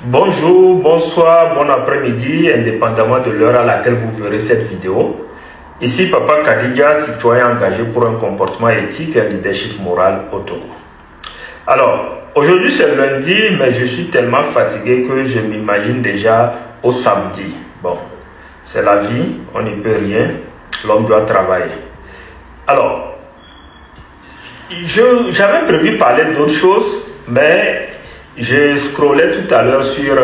Bonjour, bonsoir, bon après-midi, indépendamment de l'heure à laquelle vous verrez cette vidéo. Ici Papa Kadija, citoyen engagé pour un comportement éthique et un leadership moral au Togo. Alors, aujourd'hui c'est lundi, mais je suis tellement fatigué que je m'imagine déjà au samedi. Bon, c'est la vie, on n'y peut rien, l'homme doit travailler. Alors, j'avais prévu parler d'autres choses, mais je scrollais tout à l'heure sur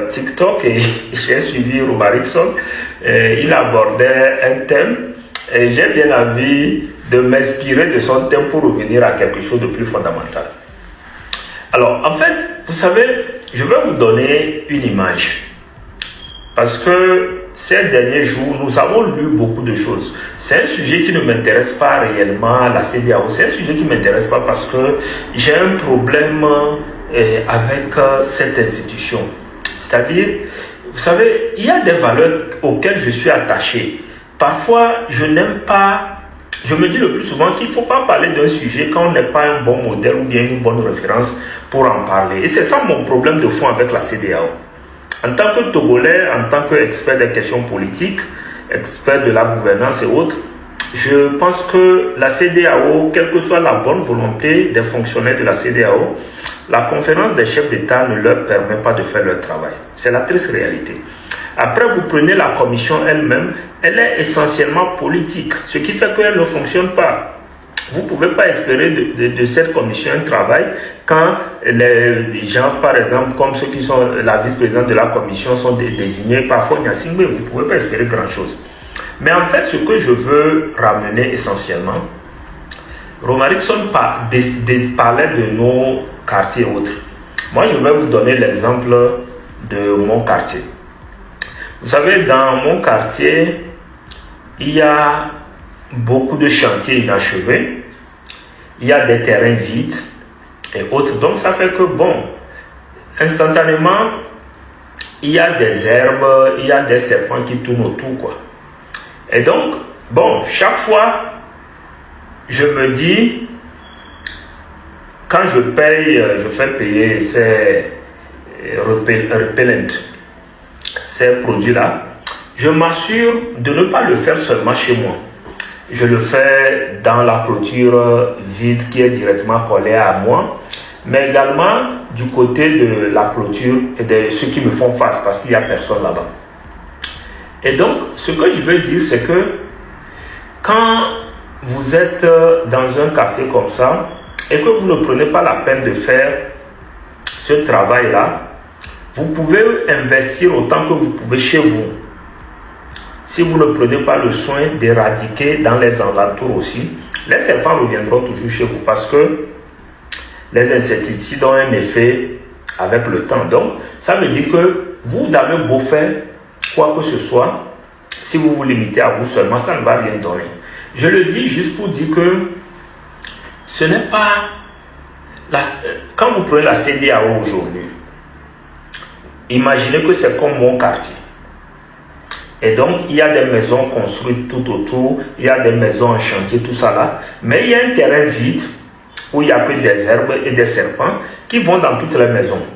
TikTok et j'ai suivi Romarickson. Il abordait un thème et j'ai bien envie de m'inspirer de son thème pour revenir à quelque chose de plus fondamental. Alors, en fait, vous savez, je vais vous donner une image. Parce que ces derniers jours, nous avons lu beaucoup de choses. C'est un sujet qui ne m'intéresse pas réellement, la CEDEAO. C'est un sujet qui ne m'intéresse pas parce que j'ai un problème avec cette institution. C'est-à-dire, vous savez, il y a des valeurs auxquelles je suis attaché. Parfois, je n'aime pas, je me dis le plus souvent qu'il ne faut pas parler d'un sujet quand on n'est pas un bon modèle ou bien une bonne référence pour en parler. Et c'est ça mon problème de fond avec la CEDEAO. En tant que Togolais, en tant qu'expert des questions politiques, expert de la gouvernance et autres, je pense que la CEDEAO, quelle que soit la bonne volonté des fonctionnaires de la CEDEAO, la conférence des chefs d'État ne leur permet pas de faire leur travail. C'est la triste réalité. Après, vous prenez la commission elle-même, elle est essentiellement politique, ce qui fait qu'elle ne fonctionne pas. Vous ne pouvez pas espérer de cette commission un travail quand les gens, par exemple, comme ceux qui sont la vice-présidente de la commission, sont désignés par Fonia Singbe. Vous ne pouvez pas espérer grand-chose. Mais en fait, ce que je veux ramener essentiellement, Romarickson parlait de nos quartiers et autres. Moi, je vais vous donner l'exemple de mon quartier. Vous savez, dans mon quartier, il y a beaucoup de chantiers inachevés, il y a des terrains vides et autres. Donc ça fait que, bon, instantanément, il y a des herbes, il y a des serpents qui tournent autour, quoi. Et donc, bon, chaque fois, je me dis, quand je paye, je fais payer ces repellents, ces produits-là, je m'assure de ne pas le faire seulement chez moi. Je le fais dans la clôture vide qui est directement collée à moi, mais également du côté de la clôture et de ceux qui me font face parce qu'il n'y a personne là-bas. Et donc, ce que je veux dire, c'est que quand vous êtes dans un quartier comme ça et que vous ne prenez pas la peine de faire ce travail-là, vous pouvez investir autant que vous pouvez chez vous. Si vous ne prenez pas le soin d'éradiquer dans les alentours aussi, les serpents reviendront toujours chez vous parce que les insecticides ont un effet avec le temps. Donc, ça veut dire que vous avez beau faire quoi que ce soit, si vous vous limitez à vous seulement, ça ne va rien donner. Je le dis juste pour dire que ce n'est pas... Quand vous prenez la CEDEAO aujourd'hui, imaginez que c'est comme mon quartier. Et donc, il y a des maisons construites tout autour, il y a des maisons en chantier, tout ça là. Mais il y a un terrain vide où il n'y a que des herbes et des serpents qui vont dans toutes les maisons.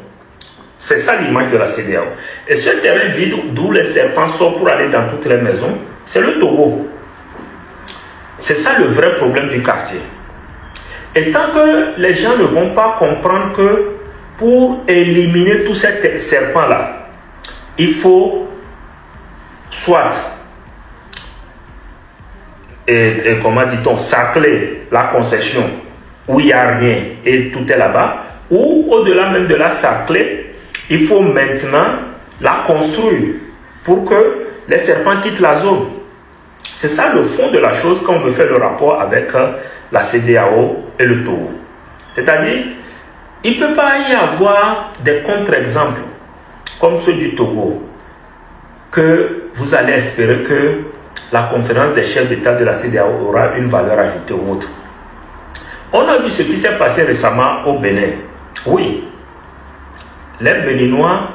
C'est ça l'image de la CEDEAO. Et ce terrain vide d'où les serpents sortent pour aller dans toutes les maisons, c'est le Togo. C'est ça le vrai problème du quartier. Et tant que les gens ne vont pas comprendre que pour éliminer tous ces serpents-là, il faut soit, comment dit-on, sacler la concession où il n'y a rien et tout est là-bas, ou au-delà même de la sacler, il faut maintenant la construire pour que les serpents quittent la zone. C'est ça le fond de la chose quand on veut faire le rapport avec la CEDEAO et le Togo. C'est-à-dire, il ne peut pas y avoir des contre-exemples comme ceux du Togo que vous allez espérer que la conférence des chefs d'État de la CEDEAO aura une valeur ajoutée ou autre. On a vu ce qui s'est passé récemment au Bénin. Oui, les Béninois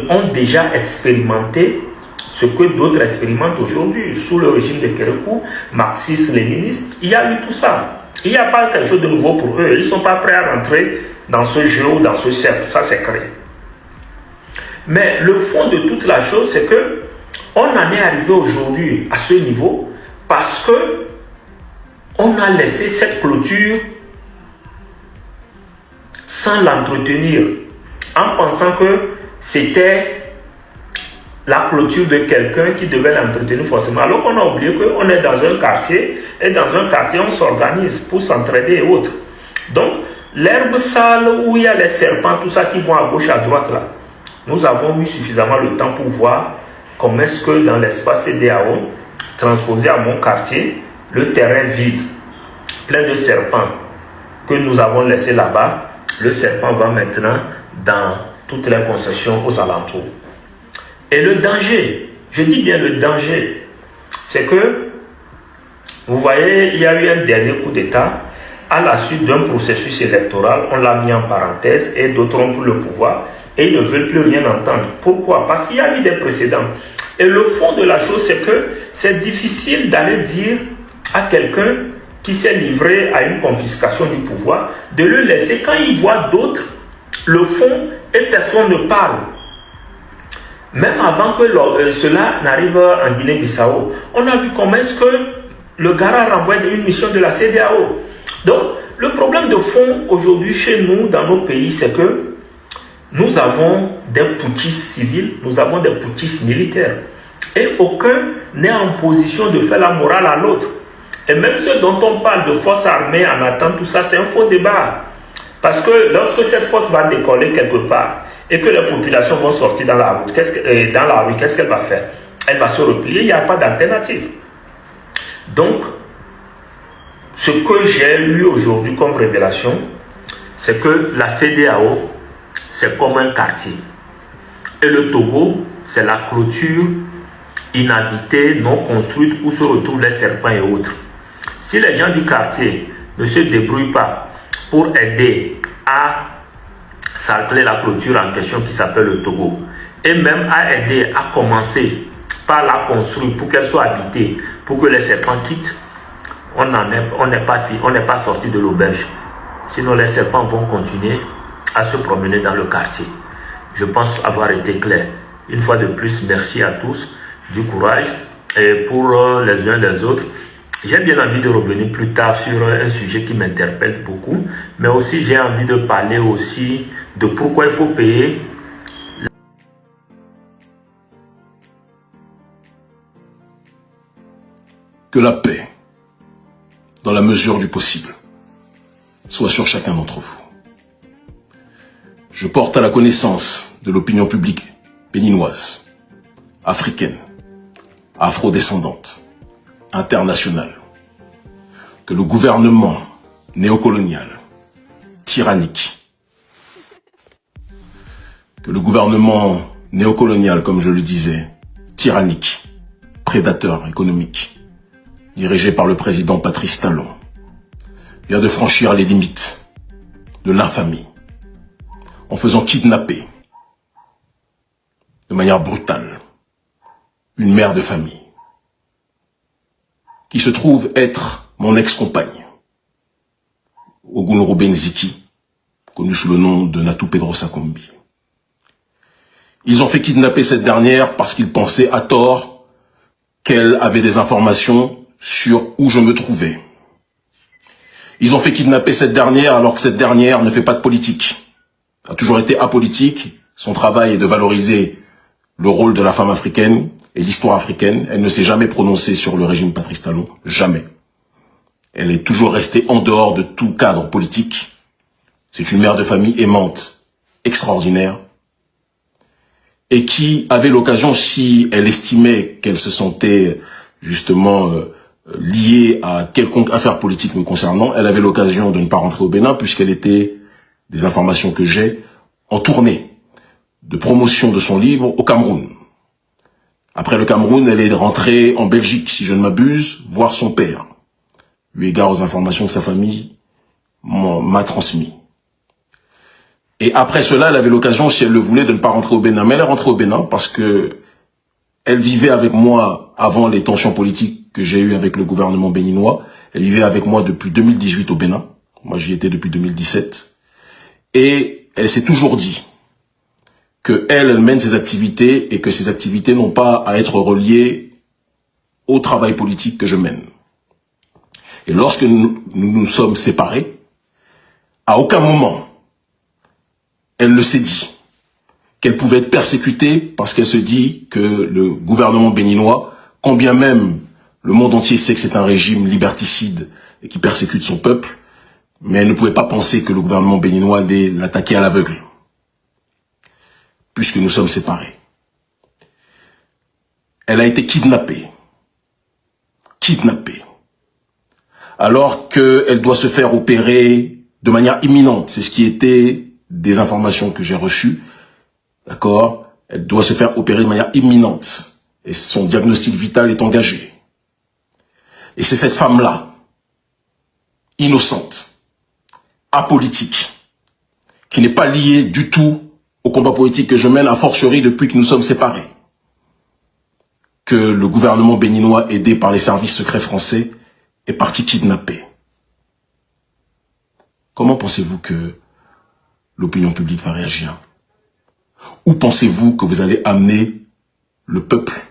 ont déjà expérimenté ce que d'autres expérimentent aujourd'hui sous le régime de Kérékou, marxiste-léniniste. Il y a eu tout ça. Il n'y a pas quelque chose de nouveau pour eux. Ils ne sont pas prêts à rentrer dans ce jeu ou dans ce cercle. Ça, c'est clair. Mais le fond de toute la chose, c'est que on en est arrivé aujourd'hui à ce niveau parce que on a laissé cette clôture sans l'entretenir, en pensant que c'était la clôture de quelqu'un qui devait l'entretenir forcément. Alors qu'on a oublié qu'on est dans un quartier, et dans un quartier, on s'organise pour s'entraider et autres. Donc, l'herbe sale où il y a les serpents, tout ça qui vont à gauche, à droite, là, nous avons eu suffisamment le temps pour voir comment est-ce que dans l'espace CEDEAO, transposé à mon quartier, le terrain vide, plein de serpents que nous avons laissé là-bas, le serpent va maintenant dans toutes les concessions aux alentours. Et le danger, je dis bien le danger, c'est que, vous voyez, il y a eu un dernier coup d'État, à la suite d'un processus électoral, on l'a mis en parenthèse et d'autres ont pris le pouvoir et ils ne veulent plus rien entendre. Pourquoi? Parce qu'il y a eu des précédents. Et le fond de la chose, c'est que c'est difficile d'aller dire à quelqu'un qui s'est livré à une confiscation du pouvoir, de le laisser quand il voit d'autres le font et personne ne parle. Même avant que cela n'arrive en Guinée-Bissau, on a vu comment est-ce que le Gara renvoie une mission de la CEDEAO. Donc, le problème de fond aujourd'hui chez nous, dans nos pays, c'est que nous avons des putschistes civils, nous avons des putschistes militaires. Et aucun n'est en position de faire la morale à l'autre. Et même ceux dont on parle de forces armées en attente, tout ça, c'est un faux débat. Parce que lorsque cette force va décoller quelque part, et que les populations vont sortir dans la rue, qu'est-ce qu'elle va faire? Elle va se replier, il n'y a pas d'alternative. Donc, ce que j'ai eu aujourd'hui comme révélation, c'est que la CEDEAO, c'est comme un quartier. Et le Togo, c'est la clôture inhabitée, non construite, où se retrouvent les serpents et autres. Si les gens du quartier ne se débrouillent pas pour aider à cercler la clôture en question qui s'appelle le Togo, et même à aider à commencer par la construire pour qu'elle soit habitée, pour que les serpents quittent, on n'est pas sorti de l'auberge. Sinon les serpents vont continuer à se promener dans le quartier. Je pense avoir été clair. Une fois de plus, merci à tous du courage et pour les uns les autres. J'ai bien envie de revenir plus tard sur un sujet qui m'interpelle beaucoup, mais aussi j'ai envie de parler aussi de pourquoi il faut payer. Que la paix, dans la mesure du possible, soit sur chacun d'entre vous. Je porte à la connaissance de l'opinion publique béninoise, africaine, afro-descendante, internationale, que le gouvernement néocolonial, tyrannique, comme je le disais, tyrannique, prédateur économique, dirigé par le président Patrice Talon, vient de franchir les limites de l'infamie en faisant kidnapper de manière brutale une mère de famille qui se trouve être mon ex-compagne, Ogunro Benziki, connu sous le nom de Natou Pedrosa Kombi. Ils ont fait kidnapper cette dernière parce qu'ils pensaient à tort qu'elle avait des informations sur où je me trouvais. Ils ont fait kidnapper cette dernière alors que cette dernière ne fait pas de politique. A toujours été apolitique. Son travail est de valoriser le rôle de la femme africaine et l'histoire africaine. Elle ne s'est jamais prononcée sur le régime Patrice Talon. Jamais. Elle est toujours restée en dehors de tout cadre politique. C'est une mère de famille aimante, extraordinaire, et qui avait l'occasion, si elle estimait qu'elle se sentait justement liée à quelconque affaire politique me concernant, elle avait l'occasion de ne pas rentrer au Bénin puisqu'elle était, des informations que j'ai, en tournée de promotion de son livre au Cameroun. Après le Cameroun, elle est rentrée en Belgique, si je ne m'abuse, voir son père, eu égard aux informations que sa famille m'a transmises. Et après cela, elle avait l'occasion, si elle le voulait, de ne pas rentrer au Bénin. Mais elle est rentrée au Bénin parce que elle vivait avec moi avant les tensions politiques que j'ai eues avec le gouvernement béninois. Elle vivait avec moi depuis 2018 au Bénin. Moi, j'y étais depuis 2017. Et elle s'est toujours dit qu'elle mène ses activités et que ces activités n'ont pas à être reliées au travail politique que je mène. Et lorsque nous sommes séparés, à aucun moment, elle ne s'est dit qu'elle pouvait être persécutée parce qu'elle se dit que le gouvernement béninois, quand bien même le monde entier sait que c'est un régime liberticide et qui persécute son peuple, mais elle ne pouvait pas penser que le gouvernement béninois allait l'attaquer à l'aveugle, puisque nous sommes séparés. Elle a été kidnappée, alors qu'elle doit se faire opérer de manière imminente. C'est ce qui était des informations que j'ai reçues, d'accord? Elle doit se faire opérer de manière imminente, et son diagnostic vital est engagé. Et c'est cette femme-là, innocente, apolitique, qui n'est pas liée du tout au combat politique que je mène, a fortiori depuis que nous sommes séparés, que le gouvernement béninois, aidé par les services secrets français, est parti kidnapper. Comment pensez-vous que l'opinion publique va réagir? Où pensez-vous que vous allez amener le peuple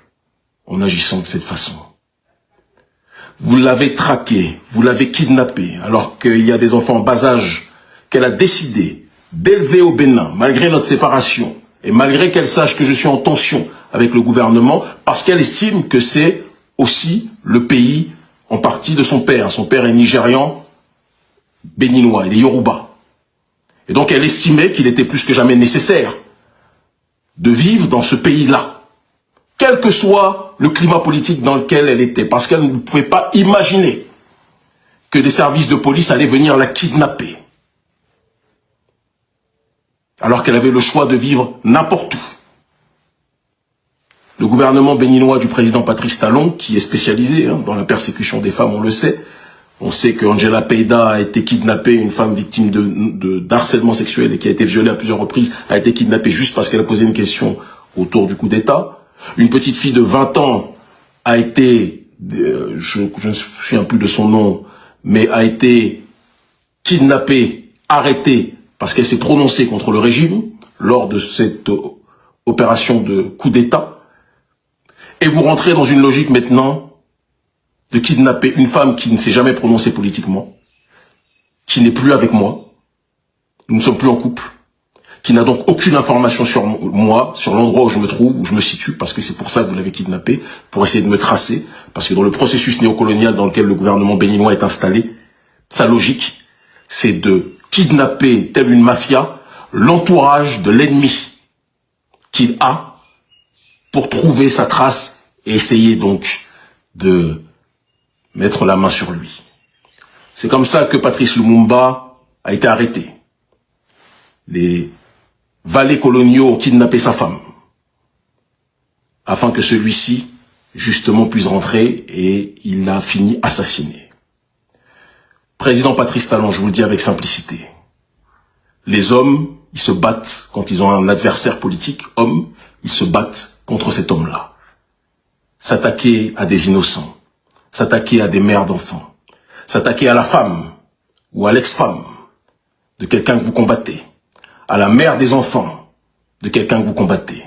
en agissant de cette façon? Vous l'avez traqué, vous l'avez kidnappé, alors qu'il y a des enfants en bas âge qu'elle a décidé d'élever au Bénin, malgré notre séparation, et malgré qu'elle sache que je suis en tension avec le gouvernement, parce qu'elle estime que c'est aussi le pays en partie de son père. Son père est nigérian, béninois, il est Yoruba. Et donc elle estimait qu'il était plus que jamais nécessaire de vivre dans ce pays-là, quel que soit le climat politique dans lequel elle était, parce qu'elle ne pouvait pas imaginer que des services de police allaient venir la kidnapper, alors qu'elle avait le choix de vivre n'importe où. Le gouvernement béninois du président Patrice Talon, qui est spécialisé dans la persécution des femmes, on le sait. On sait que Angela Peyda a été kidnappée, une femme victime d'harcèlement sexuel et qui a été violée à plusieurs reprises, a été kidnappée juste parce qu'elle a posé une question autour du coup d'État. Une petite fille de 20 ans a été, je ne me souviens plus de son nom, mais a été kidnappée, arrêtée, parce qu'elle s'est prononcée contre le régime lors de cette opération de coup d'État. Et vous rentrez dans une logique maintenant de kidnapper une femme qui ne s'est jamais prononcée politiquement, qui n'est plus avec moi, nous ne sommes plus en couple, qui n'a donc aucune information sur moi, sur l'endroit où je me trouve, où je me situe, parce que c'est pour ça que vous l'avez kidnappé, pour essayer de me tracer, parce que dans le processus néocolonial dans lequel le gouvernement béninois est installé, sa logique, c'est de kidnapper, telle une mafia, l'entourage de l'ennemi qu'il a pour trouver sa trace et essayer donc de mettre la main sur lui. C'est comme ça que Patrice Lumumba a été arrêté. Les valets coloniaux ont kidnappé sa femme, afin que celui-ci, justement, puisse rentrer, et il l'a fini assassiné. Président Patrice Talon, je vous le dis avec simplicité, les hommes, ils se battent quand ils ont un adversaire politique, homme, ils se battent contre cet homme-là. S'attaquer à des innocents, s'attaquer à des mères d'enfants, s'attaquer à la femme ou à l'ex-femme de quelqu'un que vous combattez, à la mère des enfants de quelqu'un que vous combattez,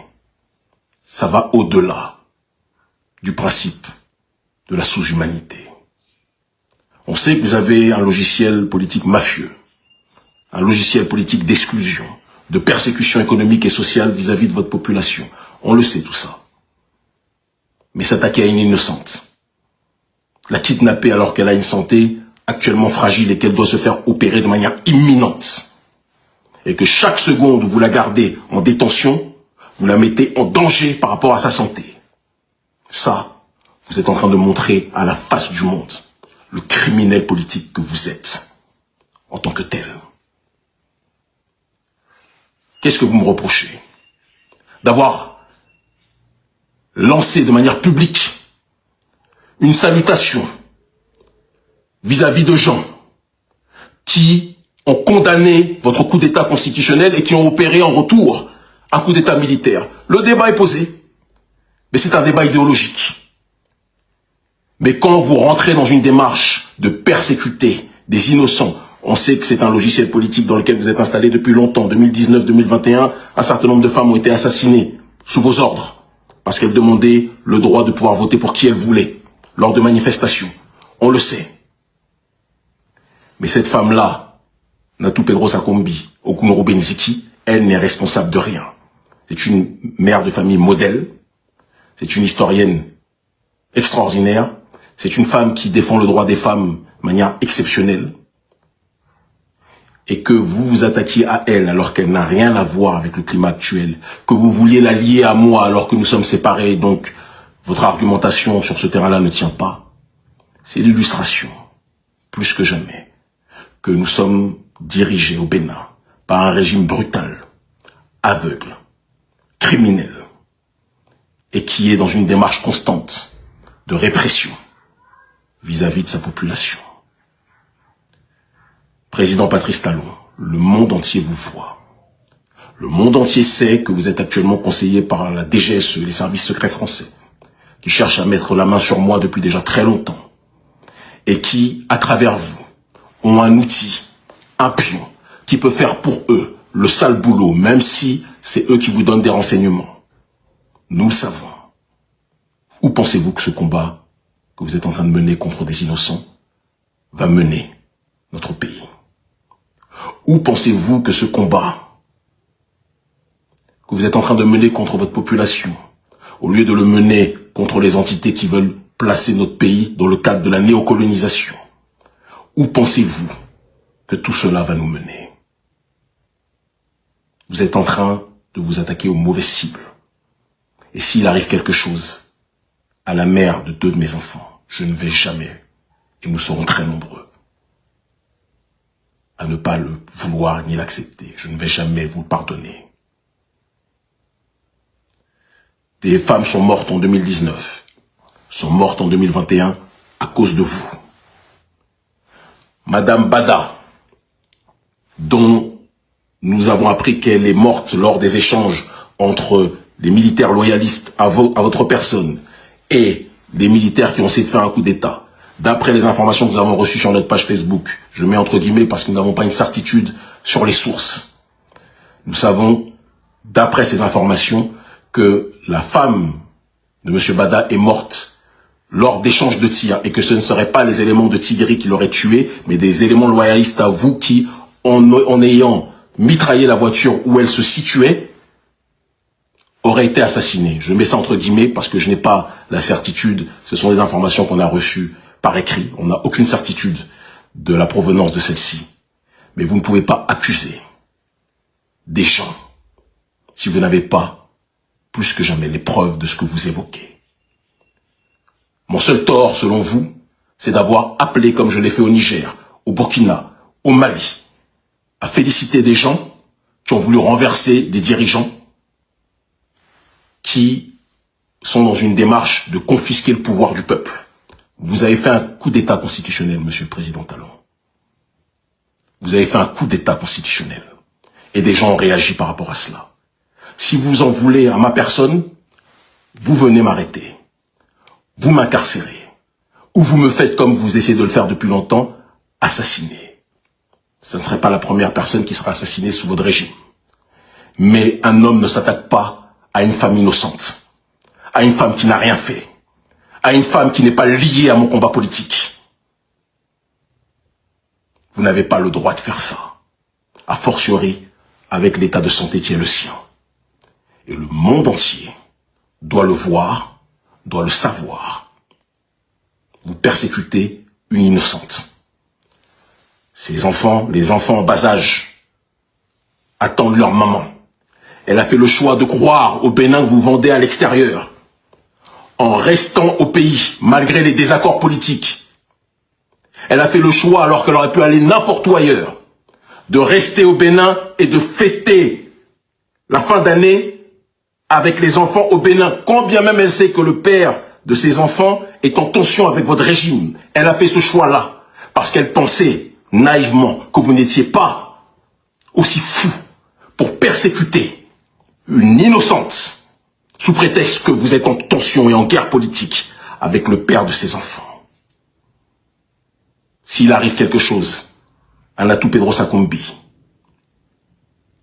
ça va au-delà du principe de la sous-humanité. On sait que vous avez un logiciel politique mafieux, un logiciel politique d'exclusion, de persécution économique et sociale vis-à-vis de votre population. On le sait tout ça. Mais s'attaquer à une innocente, la kidnapper alors qu'elle a une santé actuellement fragile et qu'elle doit se faire opérer de manière imminente, et que chaque seconde où vous la gardez en détention, vous la mettez en danger par rapport à sa santé. Ça, vous êtes en train de montrer à la face du monde le criminel politique que vous êtes en tant que tel. Qu'est-ce que vous me reprochez? D'avoir lancé de manière publique une salutation vis-à-vis de gens qui ont condamné votre coup d'État constitutionnel et qui ont opéré en retour un coup d'État militaire. Le débat est posé, mais c'est un débat idéologique. Mais quand vous rentrez dans une démarche de persécuter des innocents On sait que c'est un logiciel politique dans lequel vous êtes installé depuis longtemps. 2019, 2021, un certain nombre de femmes ont été assassinées sous vos ordres parce qu'elles demandaient le droit de pouvoir voter pour qui elles voulaient lors de manifestations. On le sait. Mais cette femme-là, Natou Pedrosa Kombi, Okunoro Benziki, elle n'est responsable de rien. C'est une mère de famille modèle. C'est une historienne extraordinaire. C'est une femme qui défend le droit des femmes de manière exceptionnelle. Et que vous vous attaquiez à elle alors qu'elle n'a rien à voir avec le climat actuel, que vous vouliez la lier à moi alors que nous sommes séparés, donc votre argumentation sur ce terrain-là ne tient pas. C'est l'illustration, plus que jamais, que nous sommes dirigés au Bénin par un régime brutal, aveugle, criminel, et qui est dans une démarche constante de répression vis-à-vis de sa population. Président Patrice Talon, le monde entier vous voit. Le monde entier sait que vous êtes actuellement conseillé par la DGSE, les services secrets français, qui cherchent à mettre la main sur moi depuis déjà très longtemps, et qui, à travers vous, ont un outil, un pion, qui peut faire pour eux le sale boulot, même si c'est eux qui vous donnent des renseignements. Nous le savons. Où pensez-vous que ce combat que vous êtes en train de mener contre des innocents va mener notre pays? Où pensez-vous que ce combat que vous êtes en train de mener contre votre population, au lieu de le mener contre les entités qui veulent placer notre pays dans le cadre de la néocolonisation, où pensez-vous que tout cela va nous mener? Vous êtes en train de vous attaquer aux mauvaises cibles. Et s'il arrive quelque chose à la mère de 2 de mes enfants, je ne vais jamais, et nous serons très nombreux, à ne pas le vouloir ni l'accepter. Je ne vais jamais vous le pardonner. Des femmes sont mortes en 2019, sont mortes en 2021 à cause de vous. Madame Bada, dont nous avons appris qu'elle est morte lors des échanges entre les militaires loyalistes à votre personne et des militaires qui ont essayé de faire un coup d'État. D'après les informations que nous avons reçues sur notre page Facebook, je mets entre guillemets parce que nous n'avons pas une certitude sur les sources. Nous savons, d'après ces informations, que la femme de M. Bada est morte lors d'échanges de tirs et que ce ne seraient pas les éléments de Tigri qui l'auraient tuée, mais des éléments loyalistes à vous qui, en ayant mitraillé la voiture où elle se situait, auraient été assassinés. Je mets ça entre guillemets parce que je n'ai pas la certitude. Ce sont des informations qu'on a reçues par écrit. On n'a aucune certitude de la provenance de celle-ci. Mais vous ne pouvez pas accuser des gens si vous n'avez pas plus que jamais les preuves de ce que vous évoquez. Mon seul tort, selon vous, c'est d'avoir appelé, comme je l'ai fait au Niger, au Burkina, au Mali, à féliciter des gens qui ont voulu renverser des dirigeants qui sont dans une démarche de confisquer le pouvoir du peuple. Vous avez fait un coup d'État constitutionnel, Monsieur le Président Talon. Vous avez fait un coup d'État constitutionnel. Et des gens ont réagi par rapport à cela. Si vous en voulez à ma personne, vous venez m'arrêter. Vous m'incarcérez. Ou vous me faites comme vous essayez de le faire depuis longtemps, assassiner. Ce ne serait pas la première personne qui sera assassinée sous votre régime. Mais un homme ne s'attaque pas à une femme innocente, à une femme qui n'a rien fait, à une femme qui n'est pas liée à mon combat politique. Vous n'avez pas le droit de faire ça, a fortiori avec l'état de santé qui est le sien. Et le monde entier doit le voir, doit le savoir. Vous persécutez une innocente. Ces enfants, les enfants en bas âge, attendent leur maman. Elle a fait le choix de croire au Bénin que vous vendez à l'extérieur, en restant au pays, malgré les désaccords politiques. Elle a fait le choix, alors qu'elle aurait pu aller n'importe où ailleurs, de rester au Bénin et de fêter la fin d'année avec les enfants au Bénin, quand bien même elle sait que le père de ses enfants est en tension avec votre régime. Elle a fait ce choix-là, parce qu'elle pensait naïvement que vous n'étiez pas aussi fou pour persécuter une innocente, sous prétexte que vous êtes en tension et en guerre politique avec le père de ses enfants. S'il arrive quelque chose Anatou Pedrosa Kombi.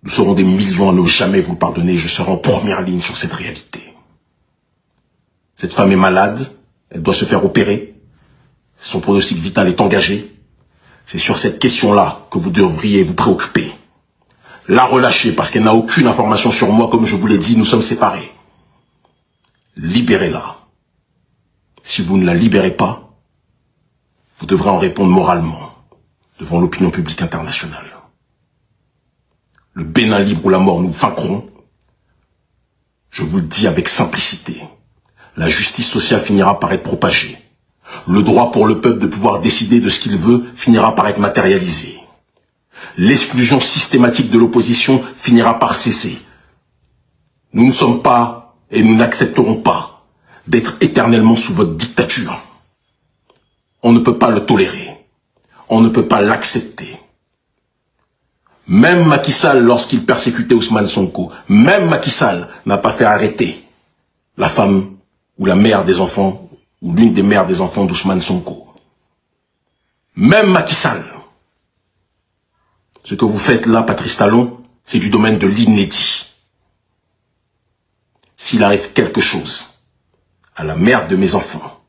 Nous serons des millions à ne jamais vous pardonner. Je serai en première ligne sur cette réalité. Cette femme est malade. Elle doit se faire opérer. Son pronostic vital est engagé. C'est sur cette question-là que vous devriez vous préoccuper. La relâcher parce qu'elle n'a aucune information sur moi. Comme je vous l'ai dit, nous sommes séparés. Libérez-la. Si vous ne la libérez pas, vous devrez en répondre moralement devant l'opinion publique internationale. Le Bénin libre ou la mort, nous vaincrons. Je vous le dis avec simplicité. La justice sociale finira par être propagée. Le droit pour le peuple de pouvoir décider de ce qu'il veut finira par être matérialisé. L'exclusion systématique de l'opposition finira par cesser. Nous ne sommes pas et nous n'accepterons pas d'être éternellement sous votre dictature. On ne peut pas le tolérer. On ne peut pas l'accepter. Même Macky Sall, lorsqu'il persécutait Ousmane Sonko, même Macky Sall n'a pas fait arrêter la femme ou la mère des enfants, ou l'une des mères des enfants d'Ousmane Sonko. Même Macky Sall. Ce que vous faites là, Patrice Talon, c'est du domaine de l'inédit. S'il arrive quelque chose à la mère de mes enfants,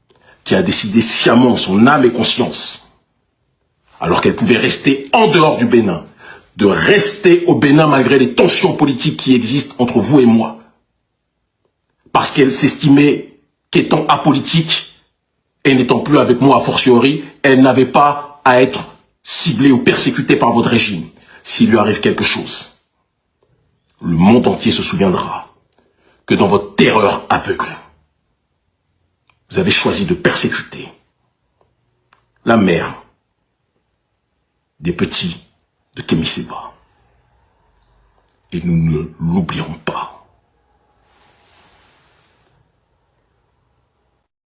qui a décidé sciemment en son âme et conscience, alors qu'elle pouvait rester en dehors du Bénin, de rester au Bénin malgré les tensions politiques qui existent entre vous et moi, parce qu'elle s'estimait qu'étant apolitique et n'étant plus avec moi a fortiori, elle n'avait pas à être ciblée ou persécutée par votre régime. S'il lui arrive quelque chose, le monde entier se souviendra que dans votre terreur aveugle, vous avez choisi de persécuter la mère des petits de Kémy Séba. Et nous ne l'oublierons pas.